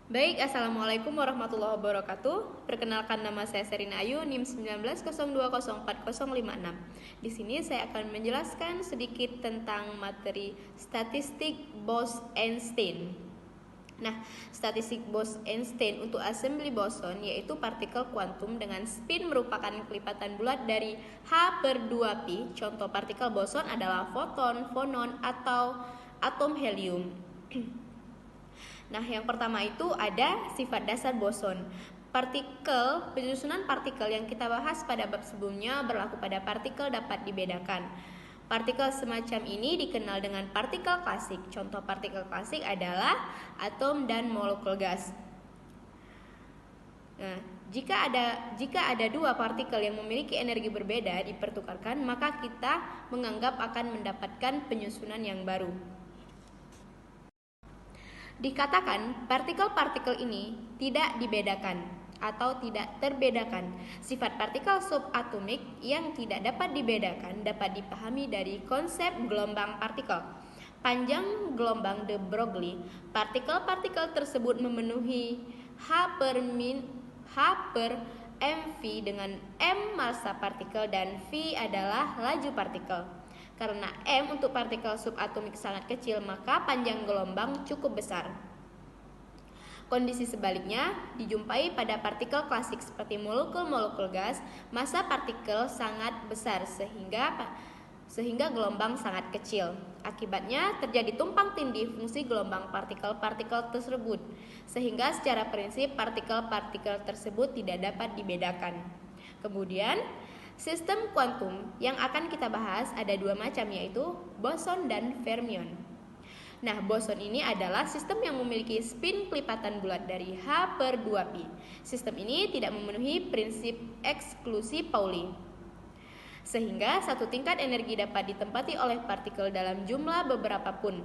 Baik, Assalamualaikum warahmatullahi wabarakatuh. Perkenalkan, nama saya Serina Ayu, NIM 1902040056. Di sini saya akan menjelaskan sedikit tentang materi statistik Bose-Einstein. Nah, statistik Bose-Einstein untuk assembly boson yaitu partikel kuantum dengan spin merupakan kelipatan bulat dari H/2π. Contoh partikel boson adalah foton, fonon, atau atom helium. Nah, yang pertama itu ada sifat dasar boson. Penyusunan partikel yang kita bahas pada bab sebelumnya berlaku pada partikel dapat dibedakan. Partikel semacam ini dikenal dengan partikel klasik. Contoh partikel klasik adalah atom dan molekul gas. Nah, jika ada dua partikel yang memiliki energi berbeda dipertukarkan, maka kita menganggap akan mendapatkan penyusunan yang baru. Dikatakan partikel-partikel ini tidak dibedakan atau tidak terbedakan. Sifat partikel subatomik yang tidak dapat dibedakan dapat dipahami dari konsep gelombang partikel. Panjang gelombang de Broglie, partikel-partikel tersebut memenuhi H per mv dengan m massa partikel dan v adalah laju partikel. Karena m untuk partikel subatomik sangat kecil, maka panjang gelombang cukup besar. Kondisi sebaliknya dijumpai pada partikel klasik seperti molekul-molekul gas, massa partikel sangat besar sehingga gelombang sangat kecil. Akibatnya terjadi tumpang tindih fungsi gelombang partikel-partikel tersebut, sehingga secara prinsip partikel-partikel tersebut tidak dapat dibedakan. Kemudian, sistem kuantum yang akan kita bahas ada dua macam, yaitu boson dan fermion. Nah, boson ini adalah sistem yang memiliki spin kelipatan bulat dari H/2π. Sistem ini tidak memenuhi prinsip eksklusi Pauli, sehingga satu tingkat energi dapat ditempati oleh partikel dalam jumlah beberapa pun.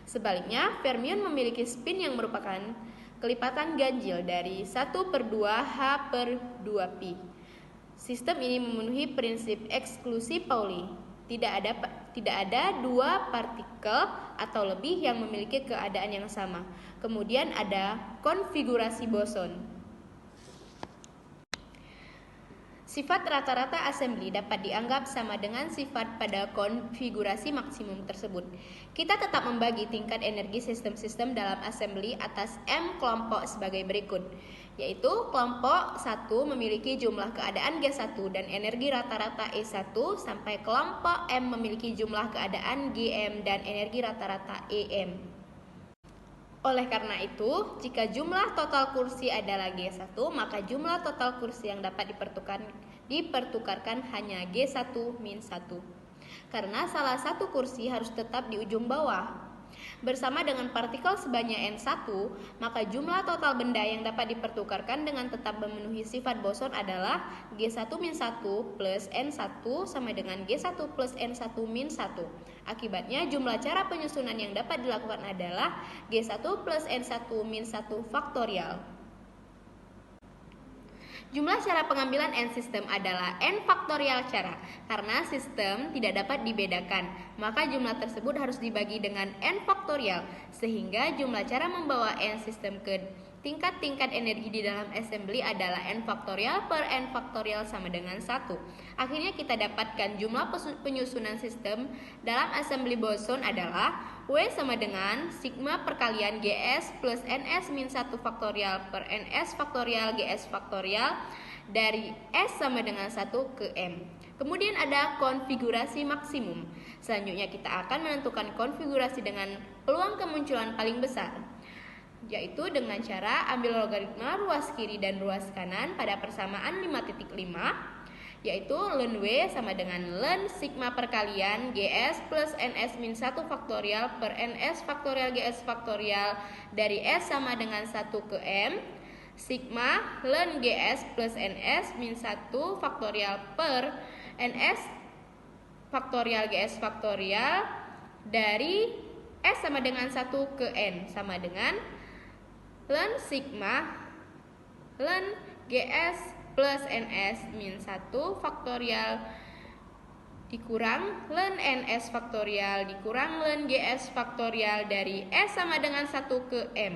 Sebaliknya, fermion memiliki spin yang merupakan kelipatan ganjil dari 1/2 H/2π. Sistem ini memenuhi prinsip eksklusi Pauli. Tidak ada dua partikel atau lebih yang memiliki keadaan yang sama. Kemudian ada konfigurasi boson. Sifat rata-rata assembly dapat dianggap sama dengan sifat pada konfigurasi maksimum tersebut. Kita tetap membagi tingkat energi sistem-sistem dalam assembly atas M kelompok sebagai berikut, yaitu kelompok 1 memiliki jumlah keadaan G1 dan energi rata-rata E1 sampai kelompok M memiliki jumlah keadaan Gm dan energi rata-rata Em. Oleh karena itu, jika jumlah total kursi adalah G1, maka jumlah total kursi yang dapat dipertukarkan hanya G1-1. Karena salah satu kursi harus tetap di ujung bawah. Bersama dengan partikel sebanyak N1, maka jumlah total benda yang dapat dipertukarkan dengan tetap memenuhi sifat boson adalah G1-1 plus N1 sama dengan G1 plus N1 min 1. Akibatnya jumlah cara penyusunan yang dapat dilakukan adalah G1 plus N1 min 1 faktorial. Jumlah cara pengambilan N sistem adalah N faktorial cara. Karena sistem tidak dapat dibedakan, maka jumlah tersebut harus dibagi dengan N faktorial, sehingga jumlah cara membawa N sistem ke tingkat-tingkat energi di dalam assembly adalah N faktorial per N faktorial sama dengan 1. Akhirnya kita dapatkan jumlah penyusunan sistem dalam assembly boson adalah W sama dengan sigma perkalian GS plus NS min 1 faktorial per NS faktorial GS faktorial dari S sama dengan 1 ke M. Kemudian ada konfigurasi maksimum. Selanjutnya kita akan menentukan konfigurasi dengan peluang kemunculan paling besar, yaitu dengan cara ambil logaritma ruas kiri dan ruas kanan pada persamaan 5.5, yaitu ln W sama dengan ln sigma perkalian GS plus NS min 1 faktorial per NS faktorial GS faktorial dari S sama dengan 1 ke M, sigma ln GS plus NS min 1 faktorial per NS faktorial GS faktorial dari S sama dengan 1 ke N sama dengan ln sigma ln GS plus NS min 1 faktorial dikurang ln NS faktorial dikurang ln GS faktorial dari S sama dengan 1 ke M.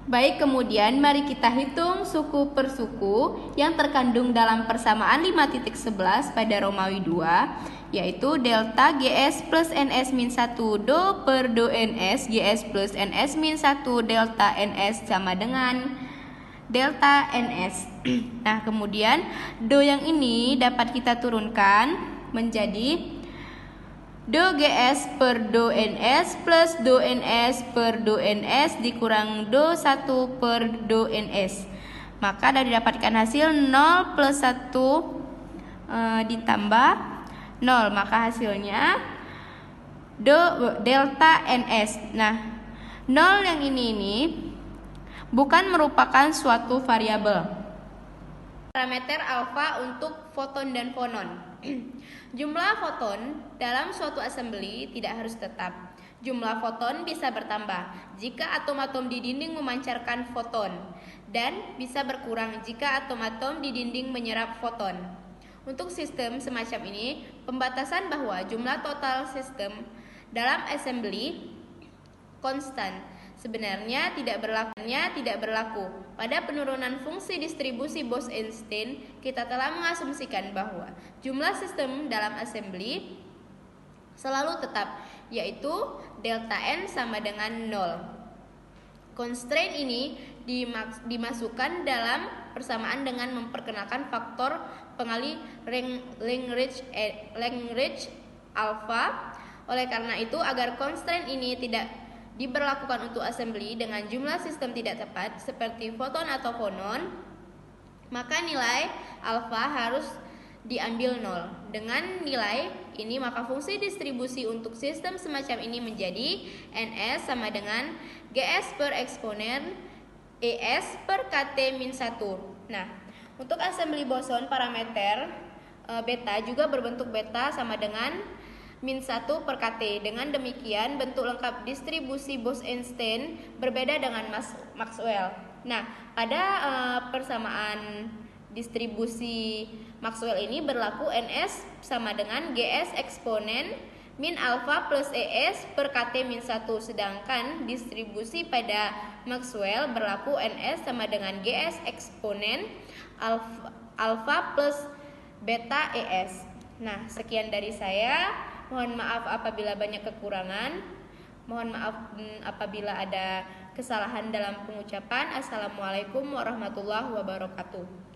Baik, kemudian mari kita hitung suku per suku yang terkandung dalam persamaan 5.11 pada Romawi 2, yaitu delta GS plus NS min 1 do per do NS GS plus NS min 1 delta NS sama dengan delta NS. Nah, kemudian do yang ini dapat kita turunkan menjadi do GS per do NS plus do NS per do NS dikurang do 1 per do NS. Maka dari dapatkan hasil 0 plus 1 ditambah 0. Maka hasilnya delta NS. Nah, 0 yang ini bukan merupakan suatu variabel. Parameter alfa untuk foton dan fonon. Jumlah foton dalam suatu assembly tidak harus tetap. Jumlah foton bisa bertambah jika atom-atom di dinding memancarkan foton dan bisa berkurang jika atom-atom di dinding menyerap foton. Untuk sistem semacam ini, pembatasan bahwa jumlah total sistem dalam assembly konstan sebenarnya tidak berlaku. Pada penurunan fungsi distribusi Bose-Einstein, kita telah mengasumsikan bahwa jumlah sistem dalam assembly selalu tetap, yaitu delta N sama dengan 0. Constraint ini dimasukkan dalam persamaan dengan memperkenalkan faktor pengali Lagrange alpha. Oleh karena itu, agar constraint ini tidak diberlakukan untuk assembly dengan jumlah sistem tidak tepat seperti foton atau fonon, maka nilai alfa harus diambil 0. Dengan nilai ini maka fungsi distribusi untuk sistem semacam ini menjadi NS sama dengan GS per eksponen ES per KT min 1. Nah, untuk assembly boson parameter beta juga berbentuk beta sama dengan min 1 per KT. Dengan demikian, bentuk lengkap distribusi Bose-Einstein berbeda dengan Maxwell. Nah, pada persamaan distribusi Maxwell ini berlaku NS sama dengan GS eksponen min alfa plus ES per KT min 1. Sedangkan distribusi pada Maxwell berlaku NS sama dengan GS eksponen alfa plus beta ES. Nah, sekian dari saya. Mohon maaf apabila banyak kekurangan. Mohon maaf apabila ada kesalahan dalam pengucapan. Assalamualaikum warahmatullahi wabarakatuh.